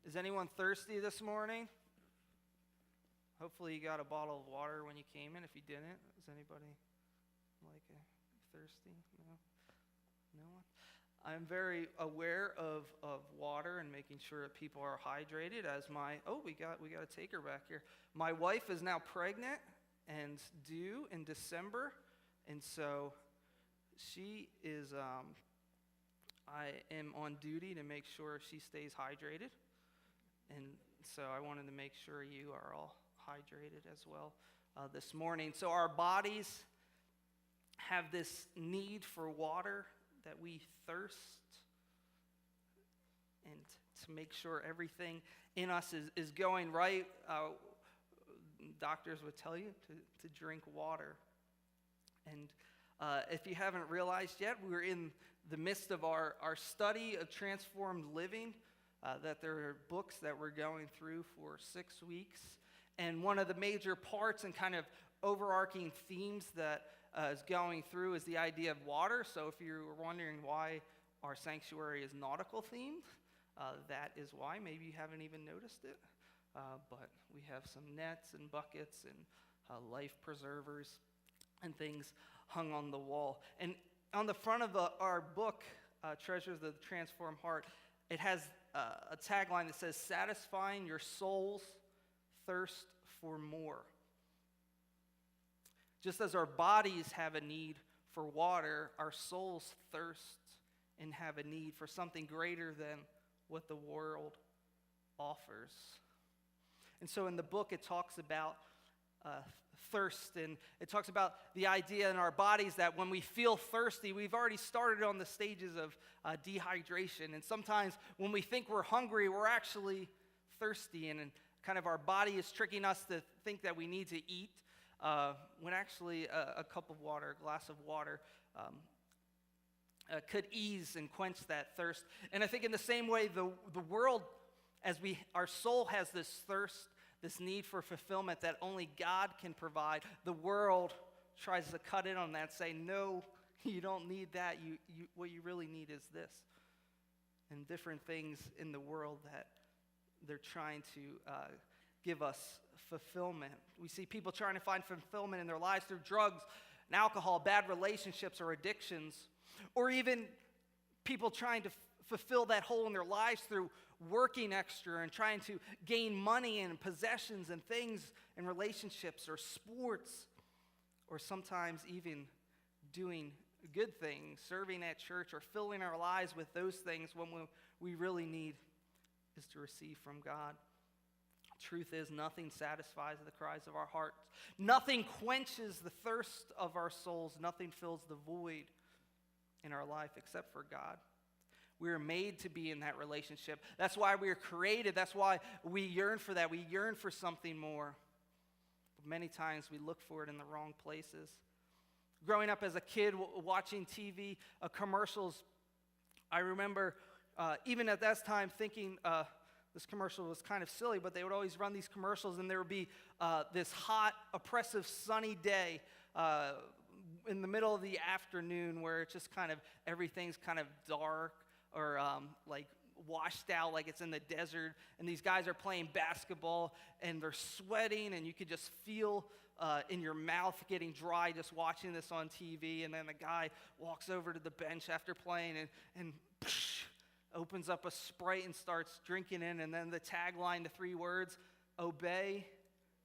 Is anyone thirsty this morning? Hopefully you got a bottle of water when you came in. If you didn't, is anybody thirsty? No one? I'm very aware of water and making sure that people are hydrated as we got a taker back here. My wife is now pregnant and due in December, and so she is, I am on duty to make sure she stays hydrated, and so I wanted to make sure you are all hydrated as well this morning. So our bodies have this need for water, that we thirst, and to make sure everything in us is going right. Doctors would tell you to drink water. And if you haven't realized yet, we're in the midst of our study of transformed living, that there are books that we're going through for 6 weeks. And one of the major parts and kind of overarching themes that is going through is the idea of water. So if you were wondering why our sanctuary is nautical themed, that is why. Maybe you haven't even noticed it. But we have some nets and buckets and life preservers and things hung on the wall. And on the front of our book, Treasures of the Transformed Heart, it has a tagline that says, "Satisfying your soul's thirst for more." Just as our bodies have a need for water, our souls thirst and have a need for something greater than what the world offers. And so in the book, it talks about thirst, and it talks about the idea in our bodies that when we feel thirsty, we've already started on the stages of dehydration. And sometimes when we think we're hungry, we're actually thirsty, and kind of our body is tricking us to think that we need to eat. When actually a cup of water, a glass of water, could ease and quench that thirst. And I think in the same way, the world, our soul has this thirst, this need for fulfillment that only God can provide. The world tries to cut in on that, say, no, you don't need that. What you really need is this. And different things in the world that they're trying to give us fulfillment. We see people trying to find fulfillment in their lives through drugs and alcohol, bad relationships or addictions, or even people trying to fulfill that hole in their lives through working extra and trying to gain money and possessions and things and relationships or sports, or sometimes even doing good things, serving at church or filling our lives with those things when we really need is to receive from God. Truth is, nothing satisfies the cries of our hearts. Nothing quenches the thirst of our souls. Nothing fills the void in our life except for God. We are made to be in that relationship. That's why we are created. That's why we yearn for that. We yearn for something more. But many times we look for it in the wrong places. Growing up as a kid, watching TV commercials, I remember even at that time thinking this commercial was kind of silly, but they would always run these commercials, and there would be this hot, oppressive, sunny day in the middle of the afternoon where it's just kind of everything's kind of dark or like washed out, like it's in the desert, and these guys are playing basketball and they're sweating, and you could just feel in your mouth getting dry just watching this on TV. And then the guy walks over to the bench after playing and opens up a Sprite and starts drinking in, and then the tagline, the 3 words, "Obey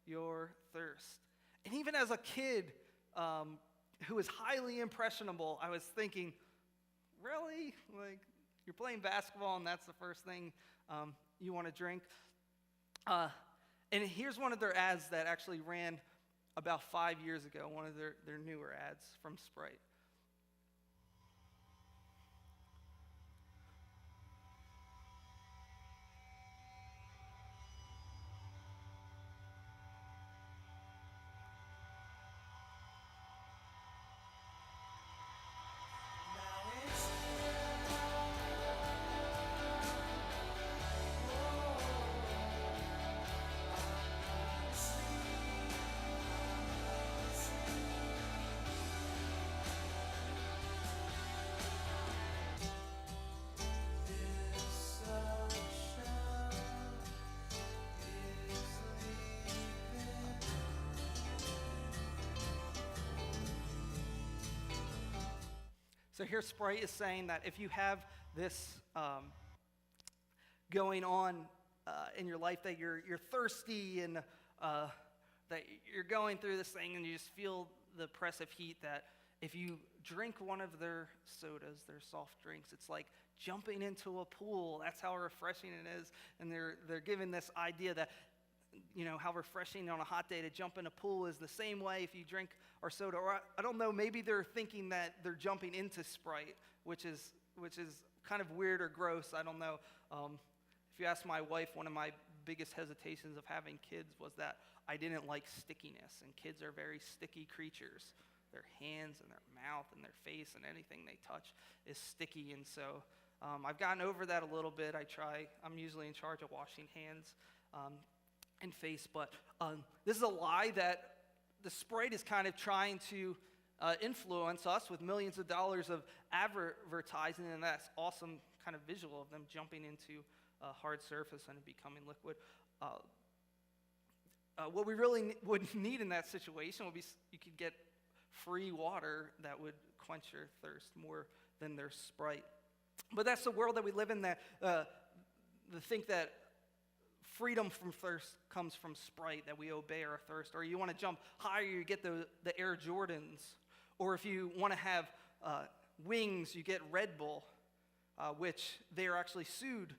your thirst." And even as a kid who was highly impressionable, I was thinking, really? Like, you're playing basketball and that's the first thing you want to drink? And here's one of their ads that actually ran about 5 years ago, one of their newer ads from Sprite. So here Sprite is saying that if you have this going on in your life, that you're thirsty and that you're going through this thing and you just feel the oppressive heat, that if you drink one of their sodas, their soft drinks, it's like jumping into a pool. That's how refreshing it is. And they're giving this idea that, how refreshing on a hot day to jump in a pool is the same way if you drink our soda. Or I don't know, maybe they're thinking that they're jumping into Sprite, which is kind of weird or gross. I don't know. If you ask my wife, one of my biggest hesitations of having kids was that I didn't like stickiness, and kids are very sticky creatures. Their hands and their mouth and their face and anything they touch is sticky, and so I've gotten over that a little bit. I'm usually in charge of washing hands and face, but this is a lie that the Sprite is kind of trying to influence us with millions of dollars of advertising, and that's awesome kind of visual of them jumping into a hard surface and it becoming liquid. What we really would need in that situation would be you could get free water that would quench your thirst more than their Sprite. But that's the world that we live in, that think that freedom from thirst comes from Sprite, that we obey our thirst. Or you want to jump higher, you get the Air Jordans. Or if you want to have wings, you get Red Bull, which they are actually sued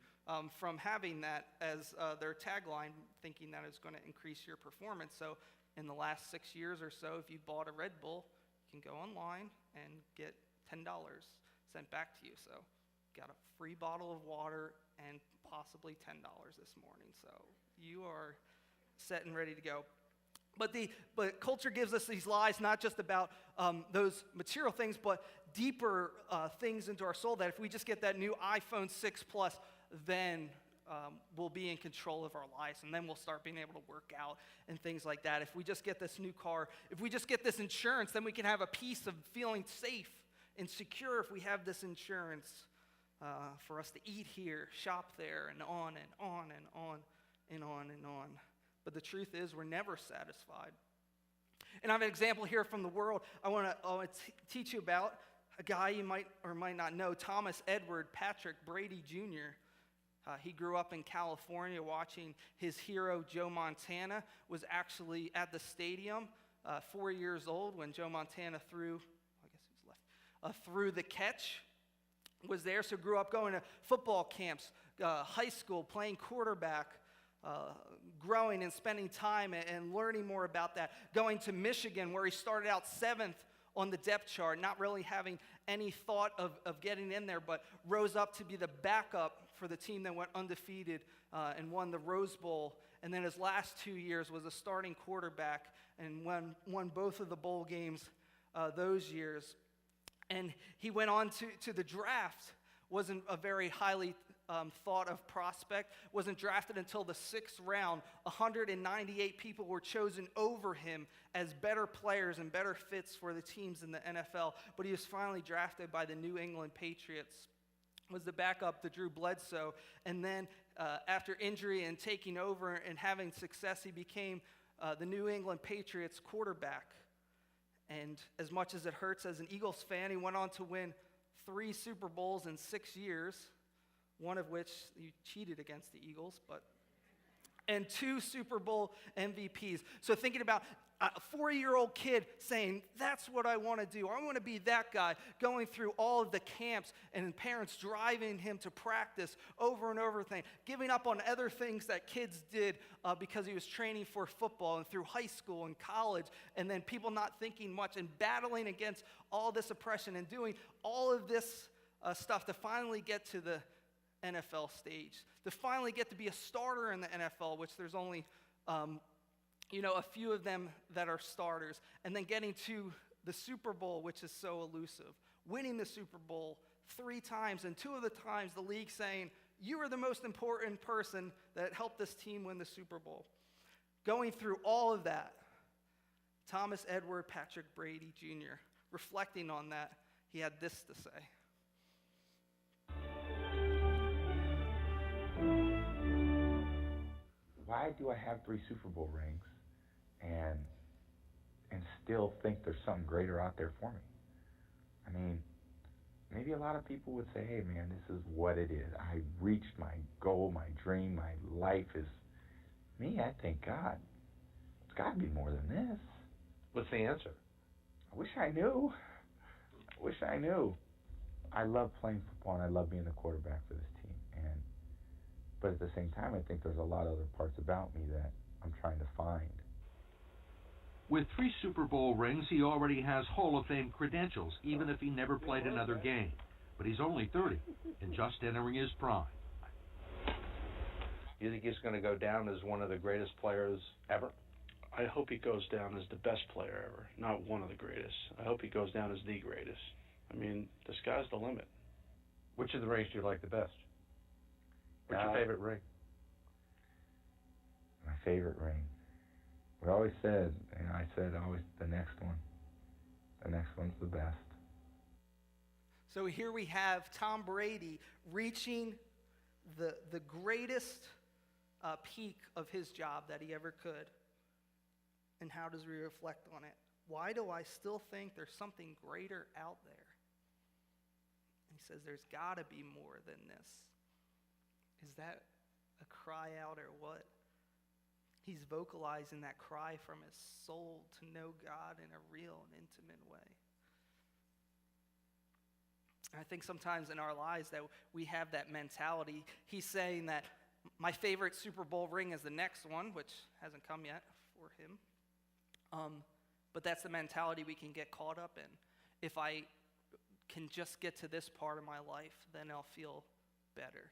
from having that as their tagline, thinking that it's going to increase your performance. So in the last 6 years or so, if you bought a Red Bull, you can go online and get $10 sent back to you. So got a free bottle of water and possibly $10 this morning. So you are set and ready to go. But culture gives us these lies, not just about those material things, but deeper things into our soul, that if we just get that new iPhone 6 Plus, then we'll be in control of our lives, and then we'll start being able to work out and things like that. If we just get this new car, if we just get this insurance, then we can have a peace of feeling safe and secure if we have this insurance for us to eat here, shop there, and on and on and on and on and on. But the truth is, we're never satisfied. And I have an example here from the world I want to teach you about. A guy you might or might not know, Thomas Edward Patrick Brady Jr. He grew up in California watching his hero, Joe Montana, was actually at the stadium, 4 years old when Joe Montana threw the catch, was there. So grew up going to football camps, high school, playing quarterback, growing and spending time and learning more about that. Going to Michigan, where he started out 7th on the depth chart, not really having any thought of getting in there, but rose up to be the backup for the team that went undefeated and won the Rose Bowl. And then his last 2 years was a starting quarterback and won both of the bowl games those years. And he went on to the draft. Wasn't a very highly thought of prospect. Wasn't drafted until the 6th round. 198 people were chosen over him as better players and better fits for the teams in the NFL. But he was finally drafted by the New England Patriots. Was the backup to Drew Bledsoe. And then after injury and taking over and having success, he became the New England Patriots quarterback. And as much as it hurts as an Eagles fan, he went on to win 3 Super Bowls in 6 years, one of which he cheated against the Eagles, and 2 Super Bowl MVPs. So thinking about a 4-year-old kid saying, that's what I want to do. I want to be that guy, going through all of the camps and parents driving him to practice over and over again, giving up on other things that kids did because he was training for football, and through high school and college, and then people not thinking much and battling against all this oppression and doing all of this stuff to finally get to the NFL stage, to finally get to be a starter in the NFL, which there's only a few of them that are starters, and then getting to the Super Bowl, which is so elusive, winning the Super Bowl 3 times, and 2 of the times the league saying, you are the most important person that helped this team win the Super Bowl. Going through all of that, Thomas Edward Patrick Brady Jr., reflecting on that, he had this to say. Why do I have 3 Super Bowl rings and still think there's something greater out there for me? I mean, maybe a lot of people would say, hey man, this is what it is. I reached my goal, my dream, my life is me. I think God, it's got to be more than this. What's the answer? I wish I knew. I love playing football and I love being the quarterback for this team. But at the same time, I think there's a lot of other parts about me that I'm trying to find. With 3 Super Bowl rings, he already has Hall of Fame credentials, even if he never played another game. But he's only 30 and just entering his prime. You think he's going to go down as one of the greatest players ever? I hope he goes down as the best player ever, not one of the greatest. I hope he goes down as the greatest. I mean, the sky's the limit. Which of the rings do you like the best? What's your favorite ring? My favorite ring. We always said, I said always the next one. The next one's the best. So here we have Tom Brady reaching the greatest peak of his job that he ever could. And how does he reflect on it? Why do I still think there's something greater out there? He says there's got to be more than this. Is that a cry out or what? He's vocalizing that cry from his soul to know God in a real and intimate way. And I think sometimes in our lives that we have that mentality. He's saying that my favorite Super Bowl ring is the next one, which hasn't come yet for him. But that's the mentality we can get caught up in. If I can just get to this part of my life, then I'll feel better.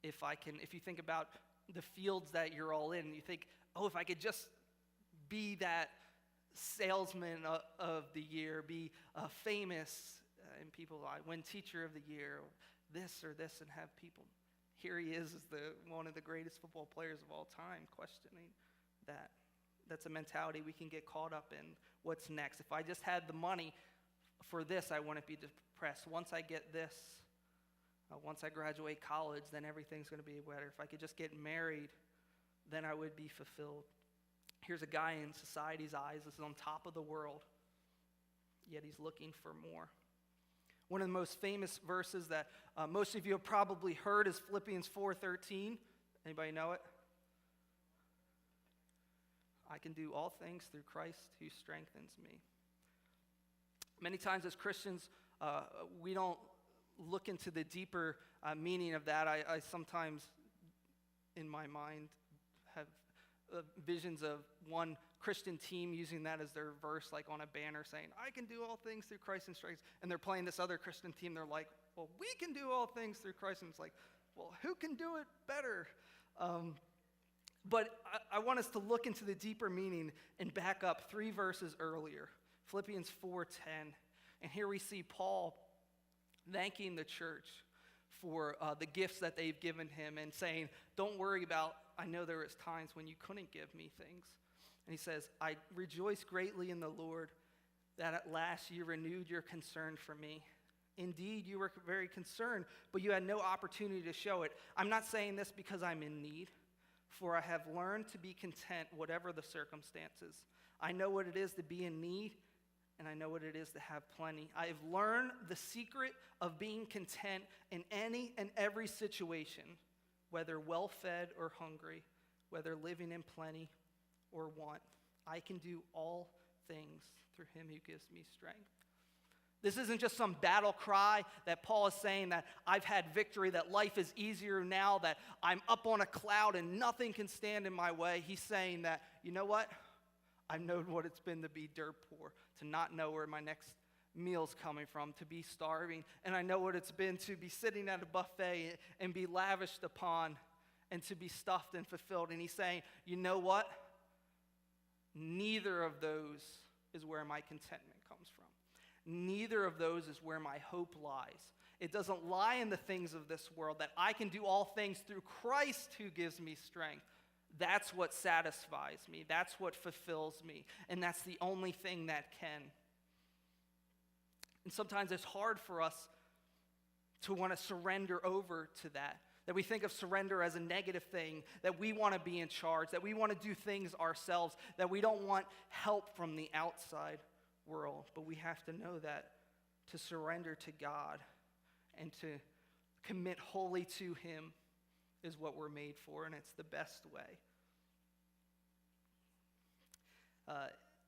If you think about the fields that you're all in, you think, oh, if I could just be that salesman of the year, be famous, and people, I win teacher of the year, or this, and have people. Here he is one of the greatest football players of all time, questioning that. That's a mentality we can get caught up in. What's next? If I just had the money for this, I wouldn't be depressed. Once I get this, once I graduate college, then everything's going to be better. If I could just get married, then I would be fulfilled. Here's a guy in society's eyes. This is on top of the world, yet he's looking for more. One of the most famous verses that most of you have probably heard is Philippians 4:13. Anybody know it? I can do all things through Christ who strengthens me. Many times as Christians, we don't look into the deeper meaning of that. I sometimes, in my mind, have visions of one Christian team using that as their verse, like on a banner saying, I can do all things through Christ and strengthens. And they're playing this other Christian team. They're like, well, we can do all things through Christ. And it's like, well, who can do it better? But I want us to look into the deeper meaning and back up 3 verses earlier, Philippians 4:10. And here we see Paul thanking the church for the gifts that they've given him and saying, don't worry about, I know there was times when you couldn't give me things. And he says, I rejoice greatly in the Lord that at last you renewed your concern for me. Indeed, you were very concerned, but you had no opportunity to show it. I'm not saying this because I'm in need, for I have learned to be content whatever the circumstances. I know what it is to be in need, and I know what it is to have plenty. I have learned the secret of being content in any and every situation, whether well-fed or hungry, whether living in plenty or want. I can do all things through him who gives me strength. This isn't just some battle cry that Paul is saying that I've had victory, that life is easier now, that I'm up on a cloud and nothing can stand in my way. He's saying that, you know what? I've known what it's been to be dirt poor, to not know where my next meal's coming from, to be starving. And I know what it's been to be sitting at a buffet and be lavished upon and to be stuffed and fulfilled. And he's saying, you know what? Neither of those is where my contentment comes from. Neither of those is where my hope lies. It doesn't lie in the things of this world, that I can do all things through Christ who gives me strength. That's what satisfies me. That's what fulfills me. And that's the only thing that can. And sometimes it's hard for us to want to surrender over to that. That we think of surrender as a negative thing, that we want to be in charge, that we want to do things ourselves, that we don't want help from the outside world. But we have to know that to surrender to God and to commit wholly to him is what we're made for, and it's the best way.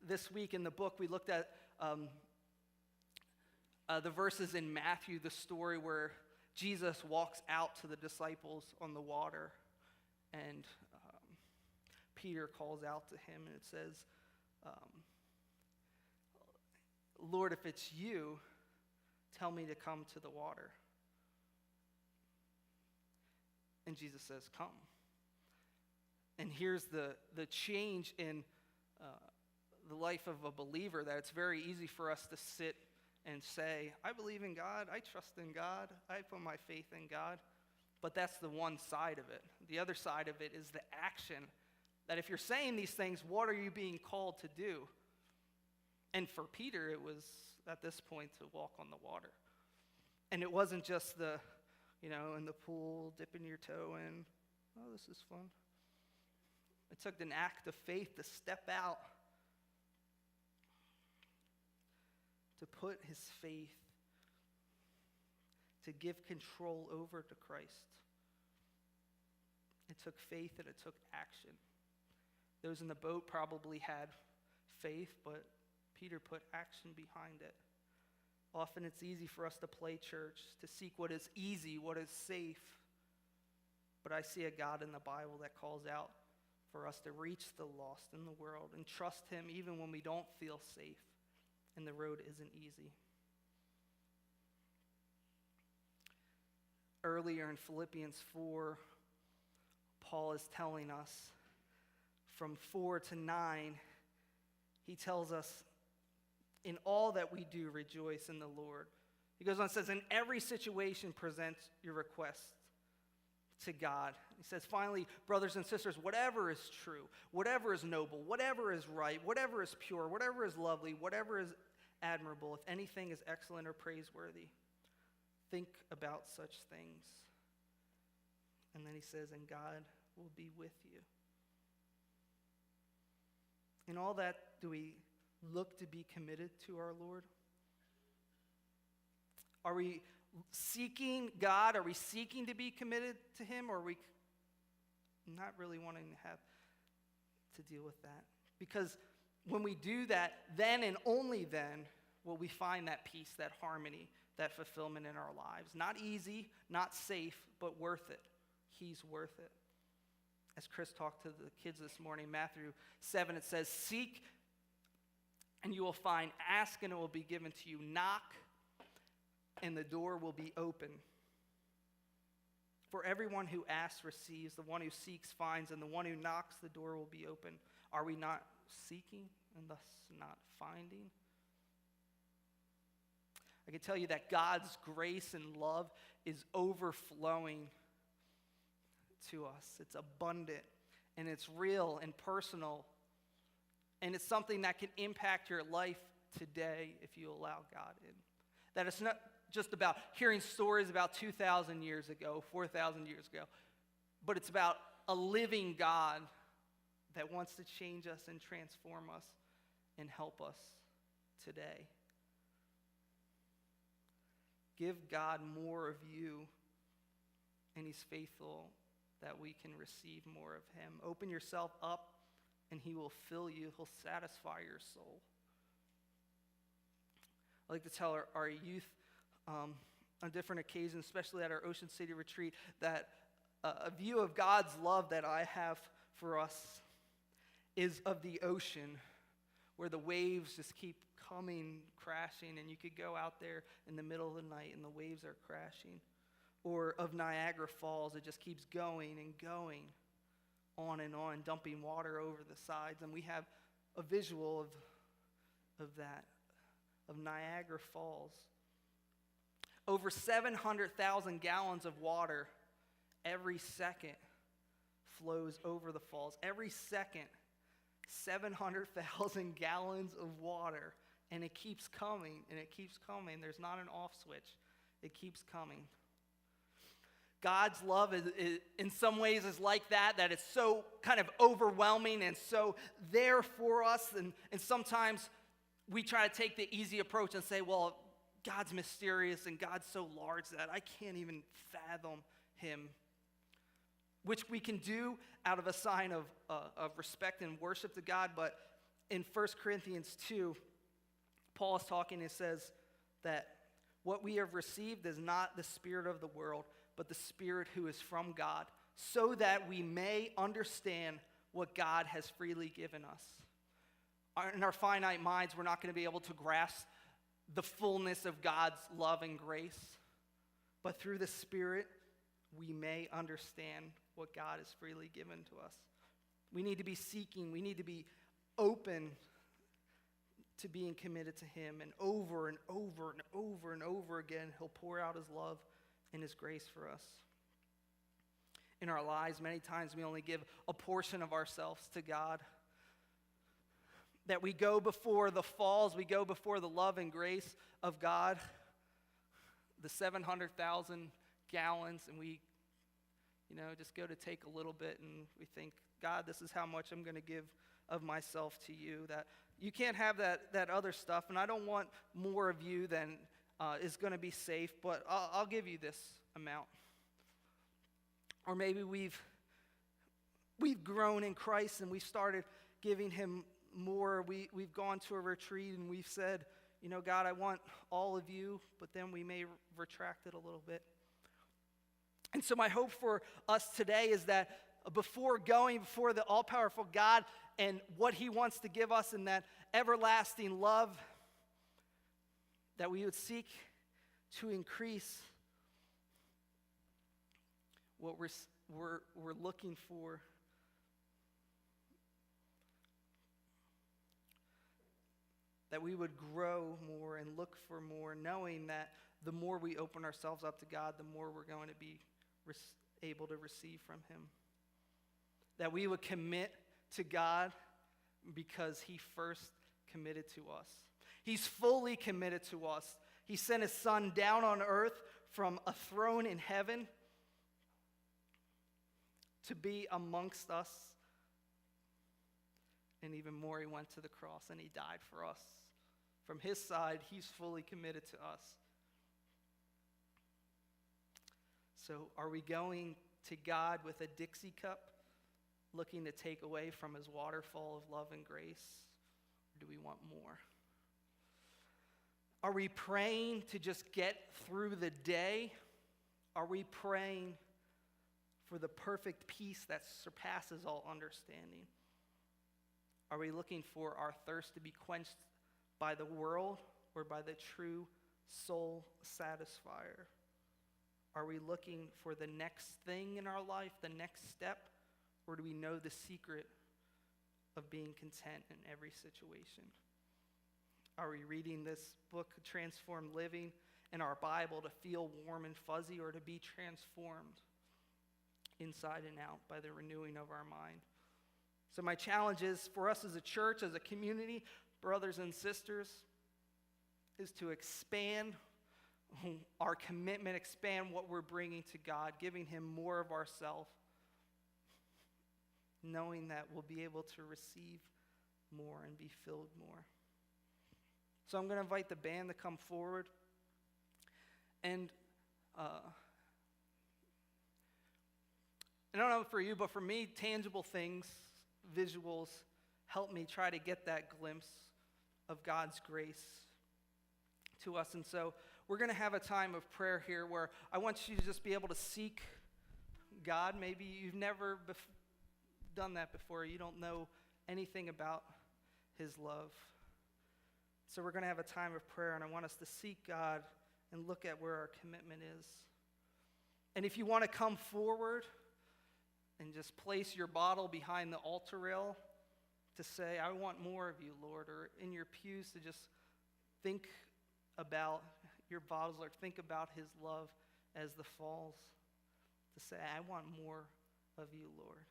This week in the book, we looked at the verses in Matthew, the story where Jesus walks out to the disciples on the water, and Peter calls out to him, and it says, Lord, if it's you, tell me to come to the water. And Jesus says, come. And here's the change in the life of a believer, that it's very easy for us to sit and say, I believe in God, I trust in God, I put my faith in God. But that's the one side of it. The other side of it is the action, that if you're saying these things, what are you being called to do? And for Peter, it was at this point to walk on the water. And it wasn't just the, in the pool, dipping your toe in, oh, this is fun. It took an act of faith to step out, to put his faith, to give control over to Christ. It took faith and it took action. Those in the boat probably had faith, but Peter put action behind it. Often it's easy for us to play church, to seek what is easy, what is safe. But I see a God in the Bible that calls out for us to reach the lost in the world and trust him even when we don't feel safe and the road isn't easy. Earlier in Philippians 4, Paul is telling us from 4 to 9, he tells us, in all that we do, rejoice in the Lord. He goes on and says, in every situation, present your requests to God. He says, finally, brothers and sisters, whatever is true, whatever is noble, whatever is right, whatever is pure, whatever is lovely, whatever is admirable, if anything is excellent or praiseworthy, think about such things. And then he says, and God will be with you. In all that, do we look to be committed to our Lord? Are we seeking God? Are we seeking to be committed to him? Or are we not really wanting to have to deal with that? Because when we do that, then and only then will we find that peace, that harmony, that fulfillment in our lives. Not easy, not safe, but worth it. He's worth it. As Chris talked to the kids this morning, Matthew 7, it says, seek and you will find, ask and it will be given to you, knock and the door will be open. For everyone who asks receives, the one who seeks finds, and the one who knocks, the door will be open. Are we not seeking and thus not finding? I can tell you that God's grace and love is overflowing to us. It's abundant, and it's real and personal, and it's something that can impact your life today if you allow God in. That it's not just about hearing stories about 2,000 years ago, 4,000 years ago, but it's about a living God that wants to change us and transform us and help us today. Give God more of you, and he's faithful that we can receive more of him. Open yourself up, and he will fill you. He'll satisfy your soul. I like to tell our youth on different occasions, especially at our Ocean City retreat, that a view of God's love that I have for us is of the ocean, where the waves just keep coming, crashing, and you could go out there in the middle of the night and the waves are crashing. Or of Niagara Falls, it just keeps going and going, on, dumping water over the sides. And we have a visual of that, of Niagara Falls. Over 700,000 gallons of water every second flows over the falls. Every second, 700,000 gallons of water. And it keeps coming, and it keeps coming. There's not an off switch. It keeps coming. God's love is in some ways is like that it's so kind of overwhelming and so there for us. And sometimes we try to take the easy approach and say, well, God's mysterious and God's so large that I can't even fathom him, which we can do out of a sign of respect and worship to God. But in 1 Corinthians 2, Paul is talking and says that what we have received is not the spirit of the world, but the Spirit who is from God, so that we may understand what God has freely given us. In our finite minds, we're not going to be able to grasp the fullness of God's love and grace, but through the Spirit, we may understand what God has freely given to us. We need to be seeking, we need to be open to being committed to him, and over and over and over and over again, he'll pour out his love and his grace for us. In our lives, many times we only give a portion of ourselves to God. That we go before the falls, we go before the love and grace of God, the 700,000 gallons, and we, just go to take a little bit, and we think, God, this is how much I'm going to give of myself to you. That you can't have that other stuff, and I don't want more of you than is going to be safe, but I'll give you this amount. Or maybe we've grown in Christ and we've started giving him more. We've gone to a retreat and we've said, God, I want all of you, but then we may retract it a little bit. And so my hope for us today is that before the all-powerful God and what he wants to give us in that everlasting love, that we would seek to increase what we're looking for. That we would grow more and look for more, knowing that the more we open ourselves up to God, the more we're going to be able to receive from him. That we would commit to God because he first committed to us. He's fully committed to us. He sent his son down on earth from a throne in heaven to be amongst us. And even more, he went to the cross and he died for us. From his side, he's fully committed to us. So are we going to God with a Dixie cup, looking to take away from his waterfall of love and grace? Or do we want more? Are we praying to just get through the day? Are we praying for the perfect peace that surpasses all understanding? Are we looking for our thirst to be quenched by the world or by the true soul satisfier? Are we looking for the next thing in our life, the next step, or do we know the secret of being content in every situation? Are we reading this book, Transformed Living, in our Bible to feel warm and fuzzy, or to be transformed inside and out by the renewing of our mind? So my challenge is for us as a church, as a community, brothers and sisters, is to expand our commitment, expand what we're bringing to God, giving him more of ourselves, knowing that we'll be able to receive more and be filled more. So I'm going to invite the band to come forward. And I don't know for you, but for me, tangible things, visuals, help me try to get that glimpse of God's grace to us. And so we're going to have a time of prayer here where I want you to just be able to seek God. Maybe you've never done that before. You don't know anything about his love. So we're going to have a time of prayer, and I want us to seek God and look at where our commitment is. And if you want to come forward and just place your bottle behind the altar rail to say, I want more of you, Lord, or in your pews to just think about your bottles or think about his love as the falls, to say, I want more of you, Lord.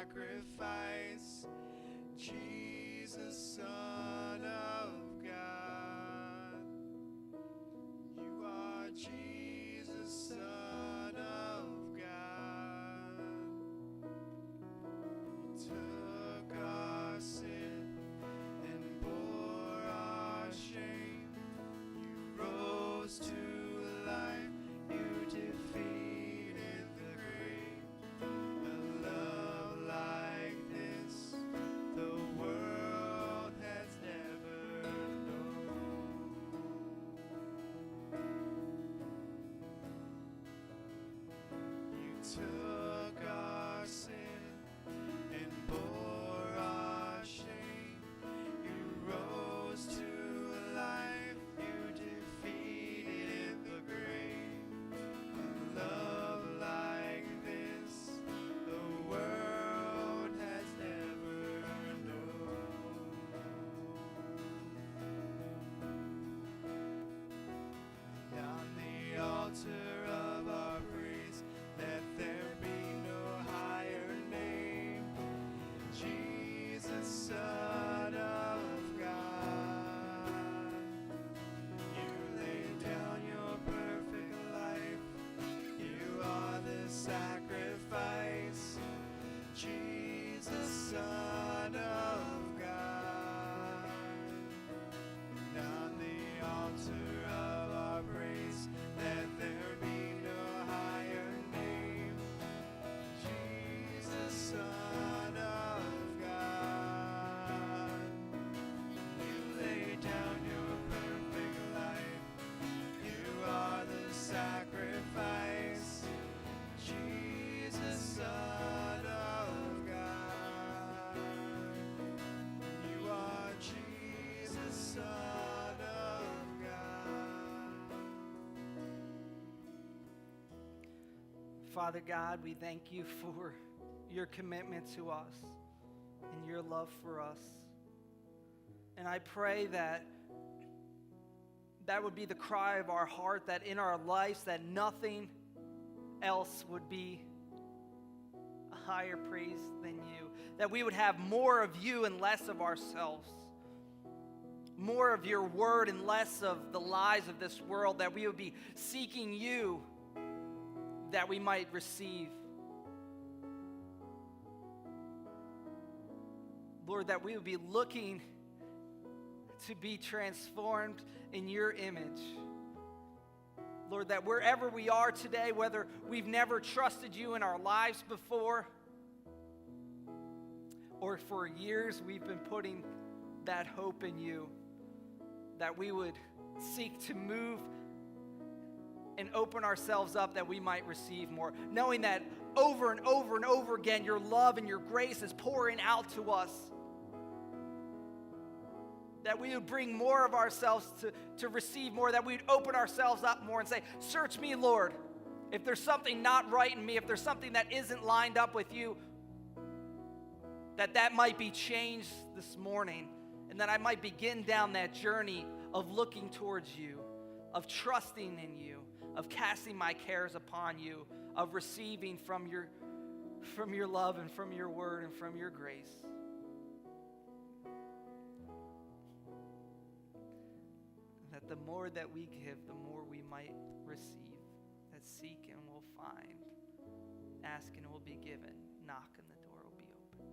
sacrifice. Jesus, Son of God. You are Jesus, Son of God. You took our sin and bore our shame. You rose to life. You defeated the grave. A love like this, the world has never known. You took our sin and bore our shame. You rose to life. You defeated the grave. A love like this, the world has never known. On the altar of our praise, let there be no higher name. Jesus, Son of God. You laid down your perfect life. You are the sacrifice. Jesus, Son of God. On the altar of our praise, let there be no higher name. Jesus, Son of God. You lay down your perfect life. You are the sacrifice. Jesus, Son of God. You are Jesus, Son of God. Father God, we thank you for your commitment to us and your love for us. And I pray that that would be the cry of our heart, that in our lives that nothing else would be a higher praise than you, that we would have more of you and less of ourselves, more of your word and less of the lies of this world, that we would be seeking you that we might receive. Lord, that we would be looking to be transformed in your image. Lord, that wherever we are today, whether we've never trusted you in our lives before, or for years we've been putting that hope in you, that we would seek to move and open ourselves up that we might receive more, knowing that over and over and over again your love and your grace is pouring out to us, that we would bring more of ourselves to receive more, that we would open ourselves up more and say, search me, Lord. If there's something not right in me, if there's something that isn't lined up with you, that might be changed this morning, and that I might begin down that journey of looking towards you, of trusting in you, of casting my cares upon you, of receiving from your love and from your word and from your grace. That the more that we give, the more we might receive. That seek and we'll find, ask and it will be given, knock and the door will be open.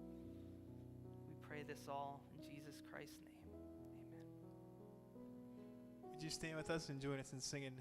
We pray this all in Jesus Christ's name. Amen. Would you stand with us and join us in singing